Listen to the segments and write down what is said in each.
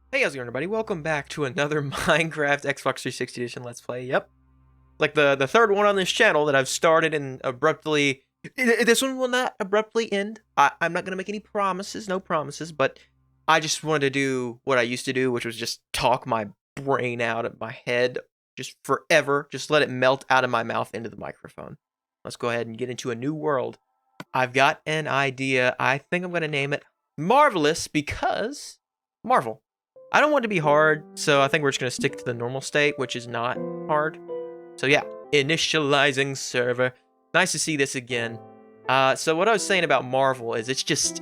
Hey, how's it going, everybody? Welcome back to another Minecraft Xbox 360 Edition Let's Play. Yep, like the third one on this channel that I've started and abruptly. This one will not abruptly end. I'm not gonna make any promises, no promises, but I just wanted to do what I used to do, which was just talk my brain out of my head, just forever, just let it melt out of my mouth into the microphone. Let's go ahead and get into a new world. I've got an idea. I think I'm gonna name it Marvelous because Marvel. I don't want it to be hard, so I think we're just going to stick to the normal state, which is not hard. So yeah, initializing server. Nice to see this again. So what I was saying about Marvel is it's just,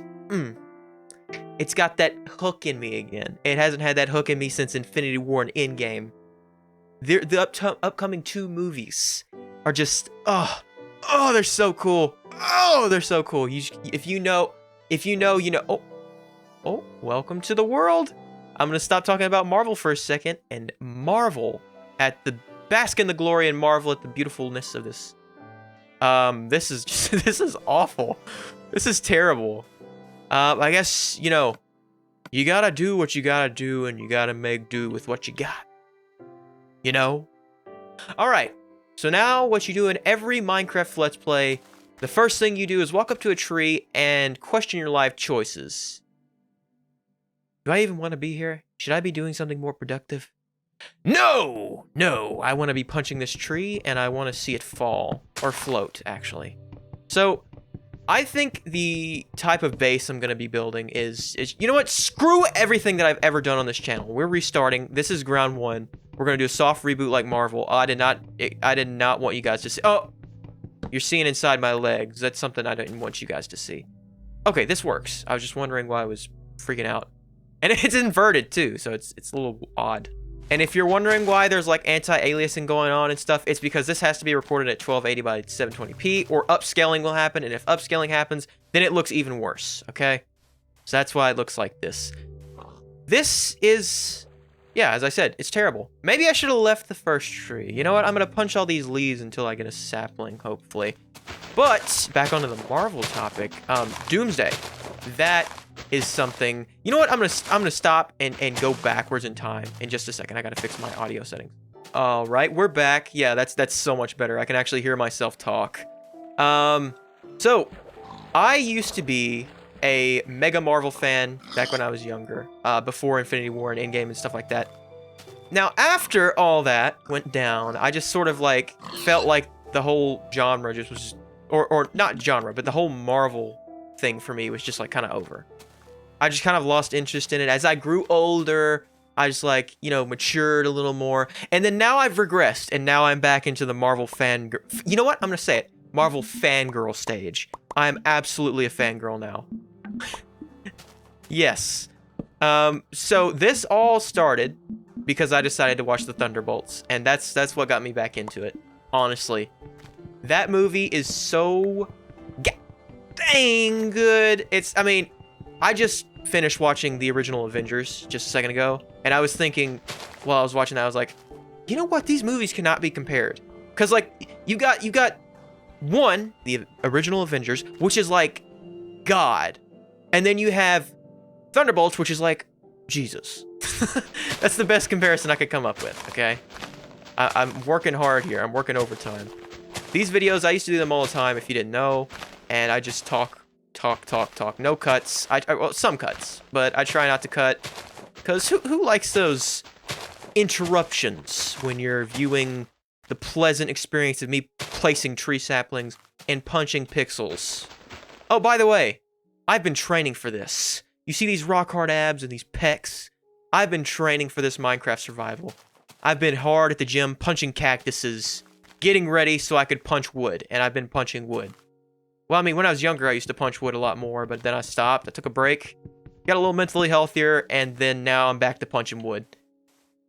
it's got that hook in me again. It hasn't had that hook in me since Infinity War and Endgame. The upcoming two movies are just, they're so cool. Oh, they're so cool. If you know, you know. Oh, welcome to the world. I'm going to stop talking about Marvel for a second and marvel at bask in the glory and marvel at the beautifulness of this. This is just, this is awful. This is terrible. I guess, you know, you gotta do what you gotta do and you gotta make do with what you got. You know? Alright, so now what you do in every Minecraft Let's Play, the first thing you do is walk up to a tree and question your life choices. Do I even want to be here? Should I be doing something more productive? No! No! I want to be punching this tree, and I want to see it fall. Or float, actually. So, I think the type of base I'm going to be building is... You know what? Screw everything that I've ever done on this channel. We're restarting. This is ground one. We're going to do a soft reboot like Marvel. I did not want you guys to see... Oh! You're seeing inside my legs. That's something I didn't want you guys to see. Okay, this works. I was just wondering why I was freaking out. And it's inverted too, so it's a little odd. And if you're wondering why there's like anti-aliasing going on and stuff, it's because this has to be recorded at 1280 by 720p, or upscaling will happen, and if upscaling happens, then it looks even worse, okay? So that's why it looks like this. This is, yeah, as I said, it's terrible. Maybe I should have left the first tree. You know what? I'm gonna punch all these leaves until I get a sapling, hopefully. But, back onto the Marvel topic, Doomsday. That is something. You know what? I'm gonna stop and go backwards in time in just a second. I gotta fix my audio settings. All right, we're back. Yeah, that's so much better. I can actually hear myself talk. So I used to be a mega Marvel fan back when I was younger, before Infinity War and Endgame and stuff like that. Now, after all that went down, I just sort of like felt like the whole genre just was, or not genre, but the whole Marvel thing for me was just like kind of over. I just kind of lost interest in it. As I grew older, I just like, you know, matured a little more. And then now I've regressed, and now I'm back into the Marvel you know what? I'm going to say it. Marvel fangirl stage. I'm absolutely a fangirl now. Yes. So this all started because I decided to watch the Thunderbolts, and that's what got me back into it. Honestly. That movie is so dang good. I mean, I just finished watching the original Avengers just a second ago, and I was thinking while I was watching that, I was like, you know what? These movies cannot be compared. Because, like, you got one, the original Avengers, which is like God. And then you have Thunderbolts, which is like Jesus. That's the best comparison I could come up with, okay? I'm working hard here. I'm working overtime. These videos, I used to do them all the time, if you didn't know, and I just talk. No cuts. Well, some cuts, but I try not to cut, because who likes those interruptions when you're viewing the pleasant experience of me placing tree saplings and punching pixels? Oh, by the way, I've been training for this. You see these rock hard abs and these pecs? I've been training for this Minecraft survival. I've been hard at the gym punching cactuses, getting ready so I could punch wood, and I've been punching wood. Well, I mean, when I was younger, I used to punch wood a lot more, but then I stopped. I took a break, got a little mentally healthier, and then now I'm back to punching wood.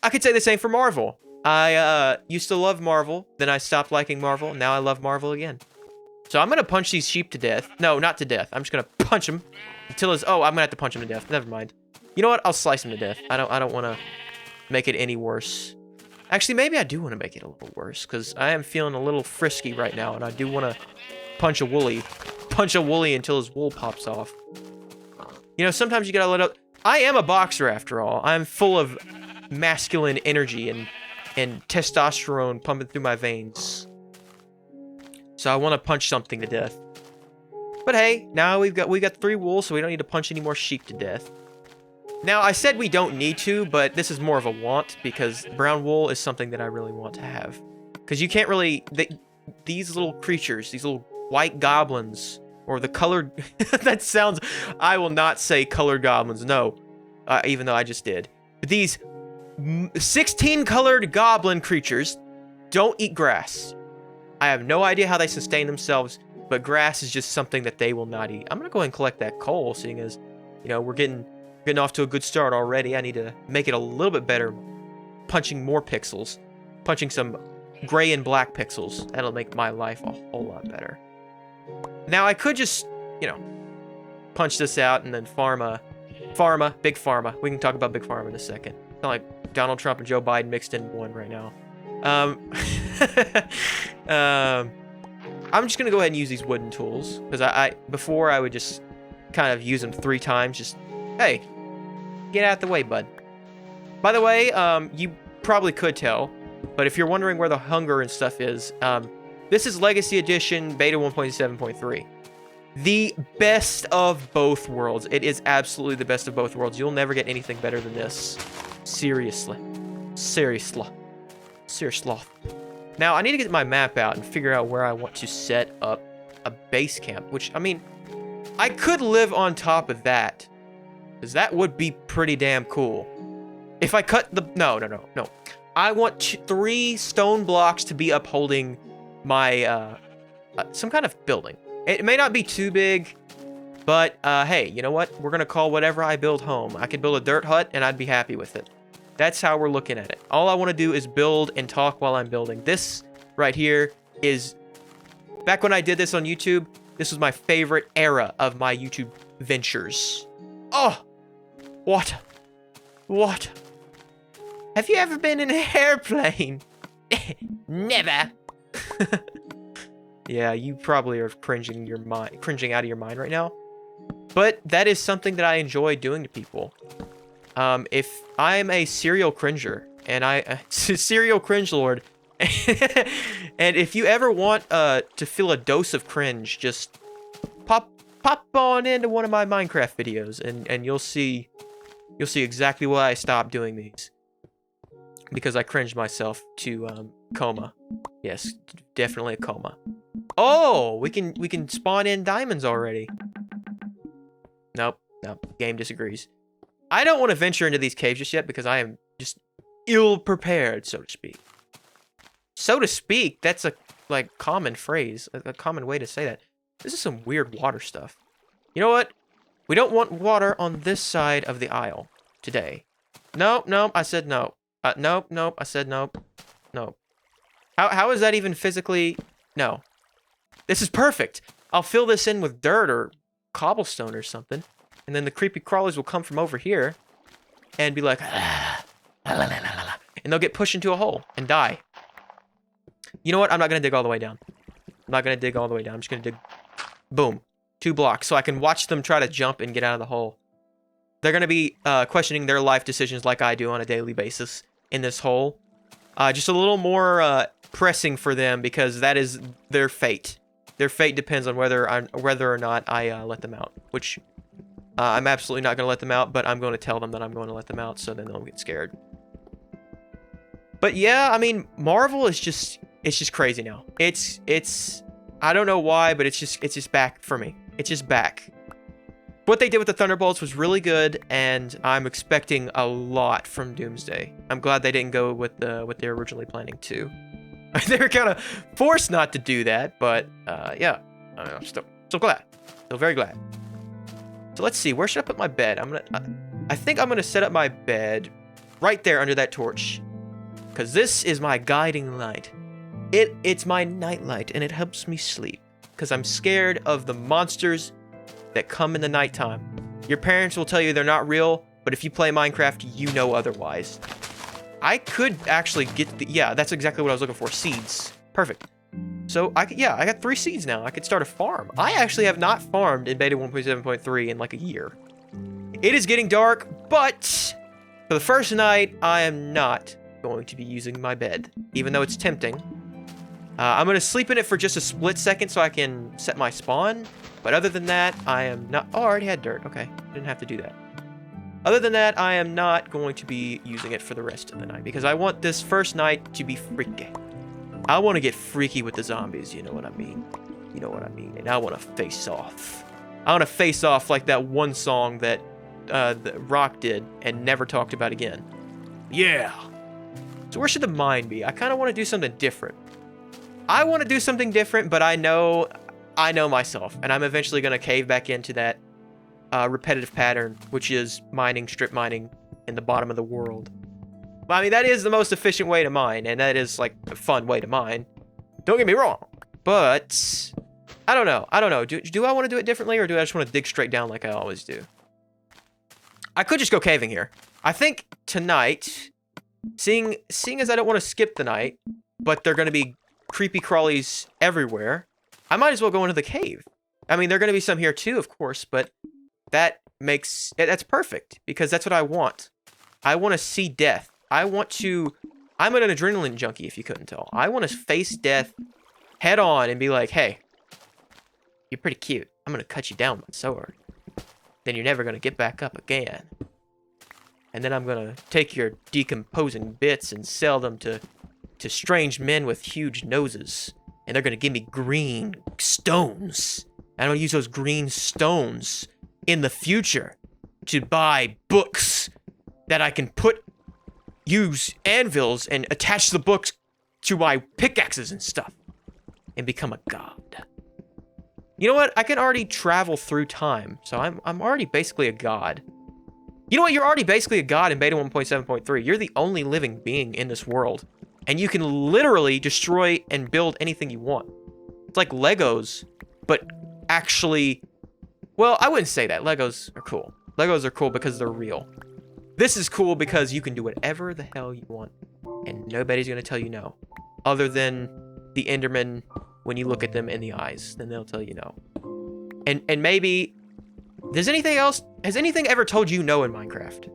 I could say the same for Marvel. I used to love Marvel, then I stopped liking Marvel, now I love Marvel again. So I'm going to punch these sheep to death. No, not to death. I'm just going to punch them until it's... Oh, I'm going to have to punch them to death. Never mind. You know what? I'll slice them to death. I don't want to make it any worse. Actually, maybe I do want to make it a little worse, because I am feeling a little frisky right now, and I do want to punch a woolly until his wool pops off. You know, sometimes you gotta let up. I am a boxer after all. I'm full of masculine energy and testosterone pumping through my veins. So I want to punch something to death. But hey, now we got 3 wool, so we don't need to punch any more sheep to death. Now, I said we don't need to, but this is more of a want, because brown wool is something that I really want to have. Because you can't really... these little creatures, these little white goblins, or the colored... that sounds... I will not say colored goblins, no. Even though I just did. But these 16 colored goblin creatures don't eat grass. I have no idea how they sustain themselves, but grass is just something that they will not eat. I'm going to go ahead and collect that coal, seeing as, you know, we're getting off to a good start already. I need to make it a little bit better, punching more pixels, punching some gray and black pixels. That'll make my life a whole lot better. Now, I could just, you know, punch this out and then big pharma. We can talk about big pharma in a second. It's not like Donald Trump and Joe Biden mixed in one right now. I'm just gonna go ahead and use these wooden tools, because before I would just kind of use them 3 times. Just, hey, get out the way, bud. By the way, you probably could tell, but if you're wondering where the hunger and stuff is, this is Legacy Edition Beta 1.7.3. The best of both worlds. It is absolutely the best of both worlds. You'll never get anything better than this. Seriously. Seriously. Now, I need to get my map out and figure out where I want to set up a base camp, which, I mean, I could live on top of that, because that would be pretty damn cool. If I cut the... No. I want 3 stone blocks to be upholding my, some kind of building. It may not be too big, but, hey, you know what? We're going to call whatever I build home. I could build a dirt hut, and I'd be happy with it. That's how we're looking at it. All I want to do is build and talk while I'm building. This right here is... Back when I did this on YouTube, this was my favorite era of my YouTube ventures. Oh! What? Have you ever been in an airplane? Never. Yeah, you probably are cringing out of your mind right now. But that is something that I enjoy doing to people. If I'm a serial cringer, and serial cringe lord, and if you ever want to feel a dose of cringe, just pop on into one of my Minecraft videos, and you'll see exactly why I stopped doing these. Because I cringed myself to coma. Yes, definitely a coma. Oh, we can spawn in diamonds already. Nope, game disagrees. I don't want to venture into these caves just yet because I am just ill-prepared, so to speak. So to speak, that's a, common phrase, a common way to say that. This is some weird water stuff. You know what? We don't want water on this side of the aisle today. Nope, I said no. Nope, I said nope. How is that even physically? No. This is perfect. I'll fill this in with dirt or cobblestone or something. And then the creepy crawlers will come from over here and be like, and they'll get pushed into a hole and die. You know what? I'm not going to dig all the way down. I'm just going to dig, boom, 2 blocks so I can watch them try to jump and get out of the hole. They're going to be questioning their life decisions like I do on a daily basis in this hole. Just a little more pressing for them because that is their fate. Their fate depends on whether or not I let them out, which... I'm absolutely not going to let them out, but I'm going to tell them that I'm going to let them out, so then they'll get scared. But yeah, I mean, Marvel is just, it's just crazy now. It's, I don't know why, but it's just back for me. It's just back. What they did with the Thunderbolts was really good, and I'm expecting a lot from Doomsday. I'm glad they didn't go with what they were originally planning to. They were kind of forced not to do that, but yeah, I'm still glad. Still very glad. So let's see, where should I put my bed? I think I'm gonna set up my bed right there under that torch, because this is my guiding light. It's my nightlight, and it helps me sleep, because I'm scared of the monsters that come in the nighttime. Your parents will tell you they're not real, but if you play Minecraft, you know otherwise. I could actually get yeah, that's exactly what I was looking for, seeds. Perfect. So, I got 3 seeds now. I could start a farm. I actually have not farmed in Beta 1.7.3 in like a year. It is getting dark, but for the first night, I am not going to be using my bed, even though it's tempting. I'm going to sleep in it for just a split second so I can set my spawn. But other than that, I am not... Oh, I already had dirt. Okay, didn't have to do that. Other than that, I am not going to be using it for the rest of the night because I want this first night to be freaky. I want to get freaky with the zombies, you know what I mean? You know what I mean? And I want to face off. I want to face off like that one song that Rock did and never talked about again. Yeah. So where should the mine be? I kind of want to do something different. I want to do something different, but I know myself, and I'm eventually going to cave back into that repetitive pattern, which is mining, strip mining in the bottom of the world. Well, I mean, that is the most efficient way to mine, and that is, like, a fun way to mine. Don't get me wrong, but I don't know. Do I want to do it differently, or do I just want to dig straight down like I always do? I could just go caving here. I think tonight, seeing as I don't want to skip the night, but they're going to be creepy crawlies everywhere, I might as well go into the cave. I mean, there are going to be some here too, of course, but that's perfect, because that's what I want. I want to see death. I'm an adrenaline junkie, if you couldn't tell. I want to face death head on and be like, hey, you're pretty cute. I'm going to cut you down with my sword. Then you're never going to get back up again. And then I'm going to take your decomposing bits and sell them to strange men with huge noses. And they're going to give me green stones. I'm going to use those green stones in the future to buy books that I can use anvils and attach the books to my pickaxes and stuff and become a god. You know what? I can already travel through time, so I'm already basically a god. You know what? You're already basically a god in beta 1.7.3. You're the only living being in this world, and you can literally destroy and build anything you want. It's like Legos, but actually... Well, I wouldn't say that. Legos are cool. Legos are cool because they're real. This is cool because you can do whatever the hell you want, and nobody's going to tell you no. Other than the Endermen, when you look at them in the eyes, then they'll tell you no. And maybe... Has anything ever told you no in Minecraft?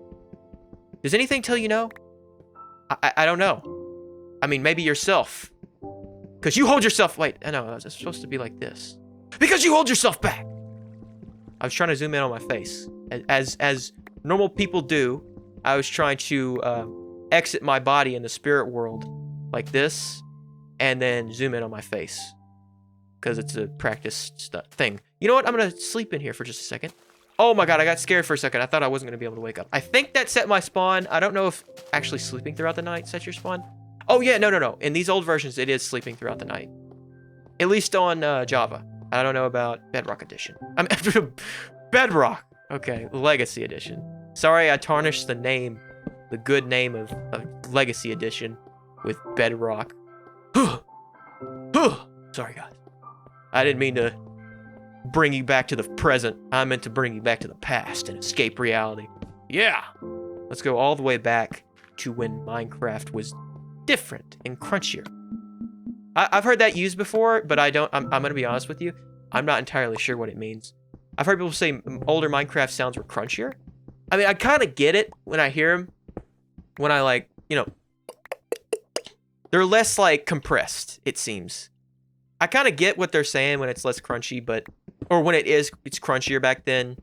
Does anything tell you no? I don't know. I mean, maybe yourself. Because you hold yourself... Wait, I know, it's supposed to be like this. Because you hold yourself back! I was trying to zoom in on my face. As normal people do, I was trying to exit my body in the spirit world like this, and then zoom in on my face. Because it's a practice thing. You know what? I'm going to sleep in here for just a second. Oh my god, I got scared for a second. I thought I wasn't going to be able to wake up. I think that set my spawn. I don't know if actually sleeping throughout the night sets your spawn. Oh yeah, no. In these old versions, it is sleeping throughout the night. At least on Java. I don't know about Bedrock Edition. I mean, Bedrock. Okay, Legacy Edition. Sorry, I tarnished the name, the good name of Legacy Edition with Bedrock. Sorry, guys. I didn't mean to bring you back to the present. I meant to bring you back to the past and escape reality. Yeah! Let's go all the way back to when Minecraft was different and crunchier. I've heard that used before, but I'm going to be honest with you. I'm not entirely sure what it means. I've heard people say older Minecraft sounds were crunchier. I mean, I kind of get it when I hear them. When I, like, you know... They're less, like, compressed, it seems. I kind of get what they're saying when it's less crunchy, but... Or when it's crunchier back then.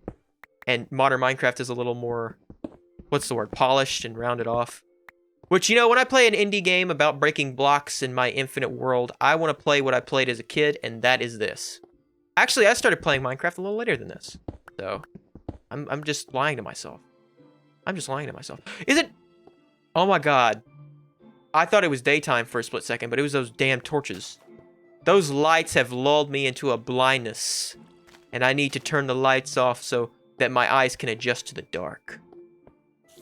And modern Minecraft is a little more... What's the word? Polished and rounded off. Which, you know, when I play an indie game about breaking blocks in my infinite world, I want to play what I played as a kid, and that is this. Actually, I started playing Minecraft a little later than this. So, I'm just lying to myself. Is it... Oh my god. I thought it was daytime for a split second, but it was those damn torches. Those lights have lulled me into a blindness. And I need to turn the lights off so that my eyes can adjust to the dark.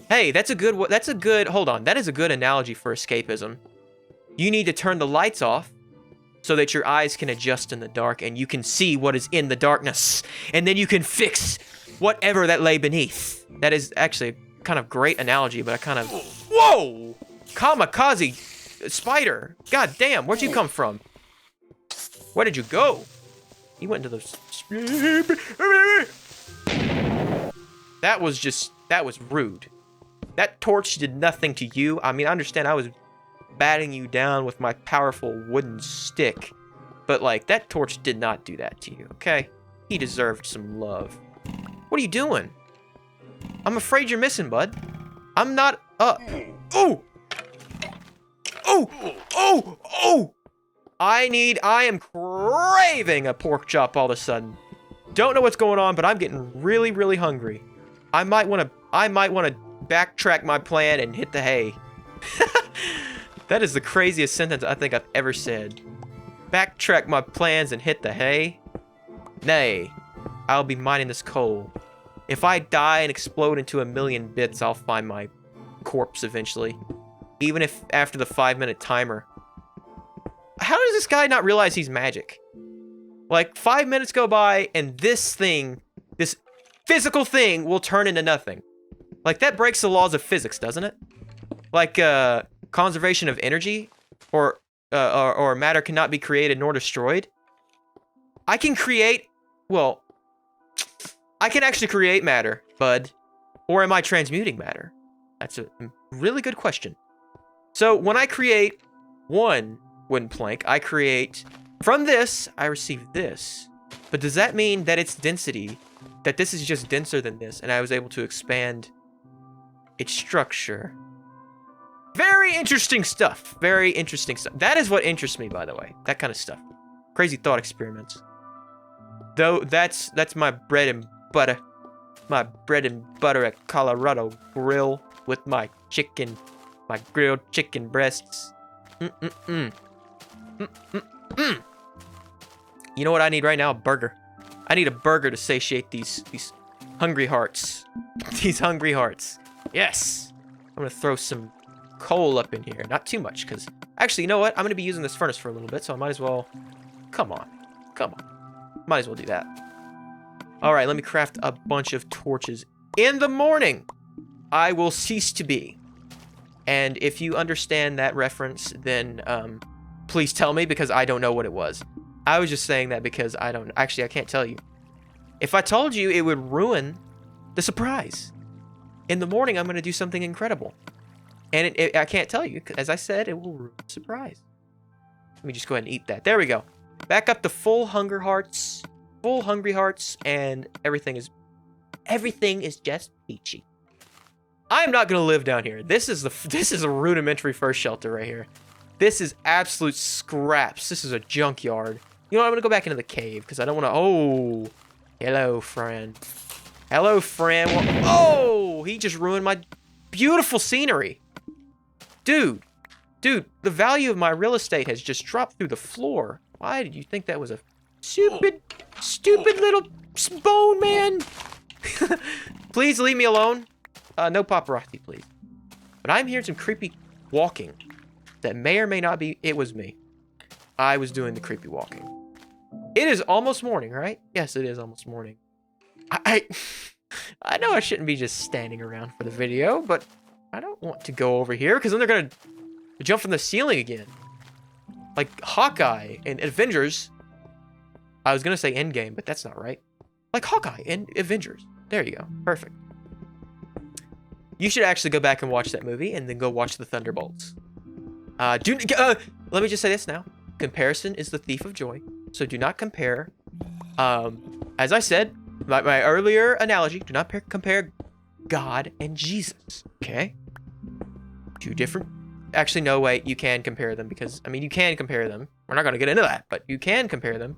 Hey, that's a good, hold on. That is a good analogy for escapism. You need to turn the lights off so that your eyes can adjust in the dark and you can see what is in the darkness. And then you can fix whatever that lay beneath. That is actually a kind of great analogy, but I kind of... Whoa! Kamikaze spider. God damn, where'd you come from? Where did you go? He went into the... That was rude. That torch did nothing to you. I mean, I understand I was batting you down with my powerful wooden stick, but like, that torch did not do that to you, okay? He deserved some love. What are you doing? I'm afraid you're missing, bud. I'm not, oh! Oh! Oh! Oh! I am craving a pork chop all of a sudden. Don't know what's going on, but I'm getting really, really hungry. I might want to backtrack my plan and hit the hay. That is the craziest sentence I think I've ever said. Backtrack my plans and hit the hay? Nay, I'll be mining this coal. If I die and explode into a million bits, I'll find my corpse eventually. Even if after the 5-minute timer. How does this guy not realize he's magic? Like, 5 minutes go by and this thing, this physical thing will turn into nothing. Like, that breaks the laws of physics, doesn't it? Like, conservation of energy or matter cannot be created nor destroyed. I can create, well, I can actually create matter, bud. Or am I transmuting matter? That's a really good question. So when I create one wooden plank, I create, from this, I receive this. But does that mean that its density, that this is just denser than this, and I was able to expand its structure? Very interesting stuff. Very interesting stuff. That is what interests me, by the way. That kind of stuff. Crazy thought experiments. Though that's my bread and butter. My bread and butter at Colorado Grill with my chicken, my grilled chicken breasts. You know what I need right now? A burger. I need a burger to satiate these hungry hearts. These hungry hearts. Yes. I'm gonna throw some coal up in here. Not too much, because actually, you know what? I'm gonna be using this furnace for a little bit, so I might as well. Come on. Might as well do that. All right, let me craft a bunch of torches. In the morning, I will cease to be. And if you understand that reference, then please tell me, because I don't know what it was. I was just saying that because I can't tell you. If I told you, it would ruin the surprise. In the morning, I'm going to do something incredible. And I can't tell you, as I said, it will ruin the surprise. Let me just go ahead and eat that. There we go. Back up to full hungry hearts, and everything is just peachy. I'm not gonna live down here. This is a rudimentary first shelter right here. This is absolute scraps. This is a junkyard. You know what? I'm gonna go back into the cave because I don't want to. Oh, hello, friend. Hello, friend. Well, oh, he just ruined my beautiful scenery, dude. The value of my real estate has just dropped through the floor. Why did you think that was a stupid little bone man? Please leave me alone. No paparazzi, please. But I'm hearing some creepy walking that may or may not be. It was me. I was doing the creepy walking. It is almost morning, right? Yes, it is almost morning. I know I shouldn't be just standing around for the video, but I don't want to go over here because then they're gonna jump from the ceiling again. Like Hawkeye in Avengers. I was gonna say Endgame, but that's not right. Like Hawkeye in Avengers. There you go. Perfect. You should actually go back and watch that movie and then go watch the Thunderbolts. Let me just say this now. Comparison is the thief of joy. So do not compare. As I said, my earlier analogy, do not compare God and Jesus. Okay? Two different. Actually, no, wait. You can compare them because, I mean, you can compare them. We're not going to get into that, but you can compare them.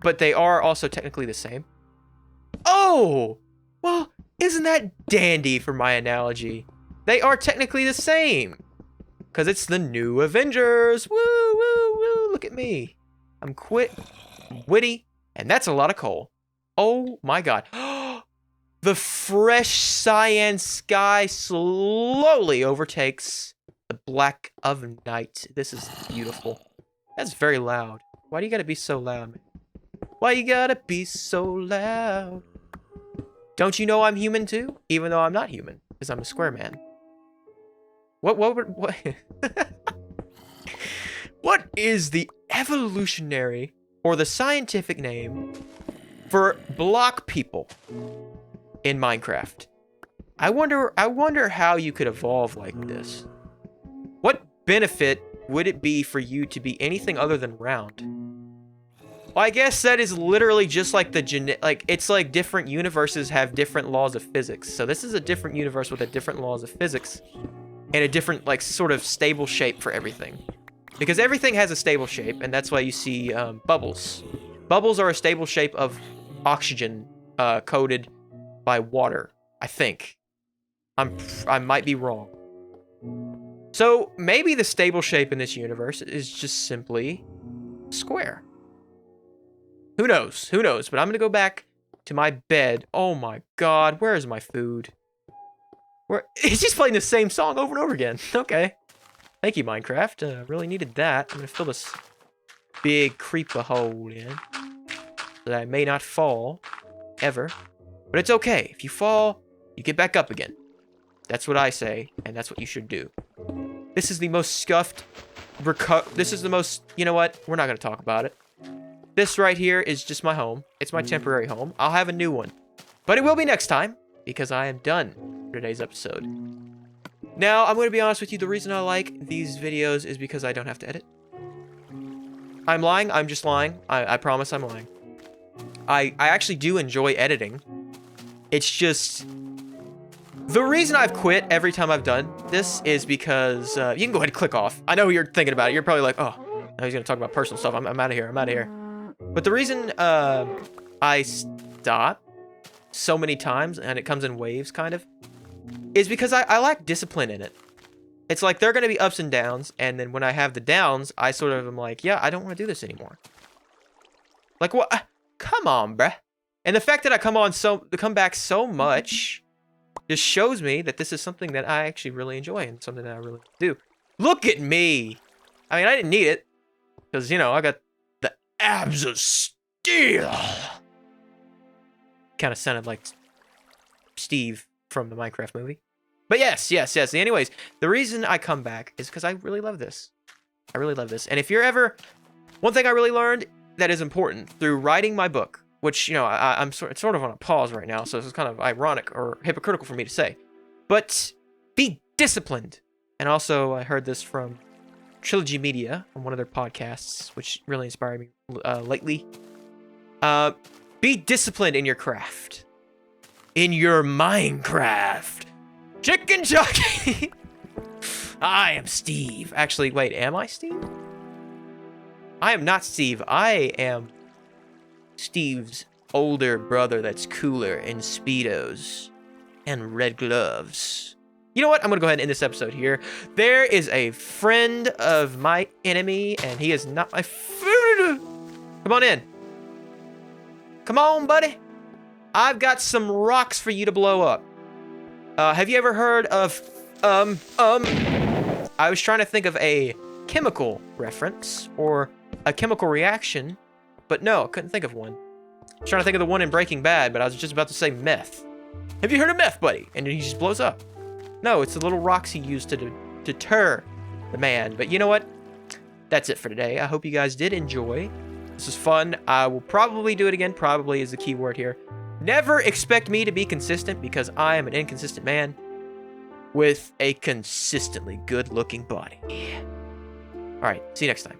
But they are also technically the same. Oh! Well, isn't that dandy for my analogy? They are technically the same. Because it's the new Avengers. Woo, woo, woo. Look at me. I'm witty, and that's a lot of coal. Oh my god. The fresh cyan sky slowly overtakes the black of night. This is beautiful. That's very loud. Why do you gotta be so loud, man? Why you gotta be so loud? Don't you know I'm human too? Even though I'm not human, because I'm a square man. What? What is the evolutionary or the scientific name for block people? in Minecraft. I wonder how you could evolve like this. What benefit would it be for you to be anything other than round? Well, I guess that is literally just like it's like different universes have different laws of physics. So this is a different universe with a different laws of physics and a different like sort of stable shape for everything. Because everything has a stable shape, and that's why you see bubbles. Bubbles are a stable shape of oxygen coated by water, I think. I might be wrong. So maybe the stable shape in this universe is just simply square. Who knows? Who knows? But I'm going to go back to my bed. Oh my god, where is my food? He's just playing the same song over and over again. Okay. Thank you, Minecraft. Really needed that. I'm going to fill this big creeper hole in so that I may not fall ever. But it's okay. If you fall, you get back up again. That's what I say, and that's what you should do. This is the most scuffed... This is the most... You know what? We're not going to talk about it. This right here is just my home. It's my temporary home. I'll have a new one. But it will be next time, because I am done for today's episode. Now, I'm going to be honest with you. The reason I like these videos is because I don't have to edit. I'm lying. I'm just lying. I promise I'm lying. I actually do enjoy editing. It's just... The reason I've quit every time I've done this is because... you can go ahead and click off. I know you're thinking about it. You're probably like, oh, now he's going to talk about personal stuff. I'm out of here. I'm out of here. But the reason I stop so many times, and it comes in waves, kind of, is because I lack discipline in it. It's like there are going to be ups and downs, and then when I have the downs, I sort of am like, yeah, I don't want to do this anymore. Like, what? Come on, bruh. And the fact that I come back so much just shows me that this is something that I actually really enjoy and something that I really do. Look at me. I mean, I didn't need it because, you know, I got the abs of steel. Kind of sounded like Steve from the Minecraft movie. But yes. Anyways, the reason I come back is because I really love this. I really love this. And if you're ever... One thing I really learned that is important through writing my book, which, you know, I'm sort of on a pause right now, so this is kind of ironic or hypocritical for me to say. But be disciplined. And also, I heard this from Trilogy Media on one of their podcasts, which really inspired me lately. Be disciplined in your craft. In your Minecraft. Chicken jockey. I am Steve. Actually, wait, am I Steve? I am not Steve. I am Steve's older brother that's cooler in Speedos and red gloves. You know what? I'm going to go ahead and end this episode here. There is a friend of my enemy, and he is not my food. Come on in. Come on, buddy. I've got some rocks for you to blow up. Have you ever heard of, I was trying to think of a chemical reference or a chemical reaction, but no, I couldn't think of one. I was trying to think of the one in Breaking Bad, but I was just about to say meth. Have you heard of meth, buddy? And he just blows up. No, it's the little rocks he used to deter the man. But you know what? That's it for today. I hope you guys did enjoy. This was fun. I will probably do it again. Probably is the key word here. Never expect me to be consistent because I am an inconsistent man with a consistently good-looking body. All right, see you next time.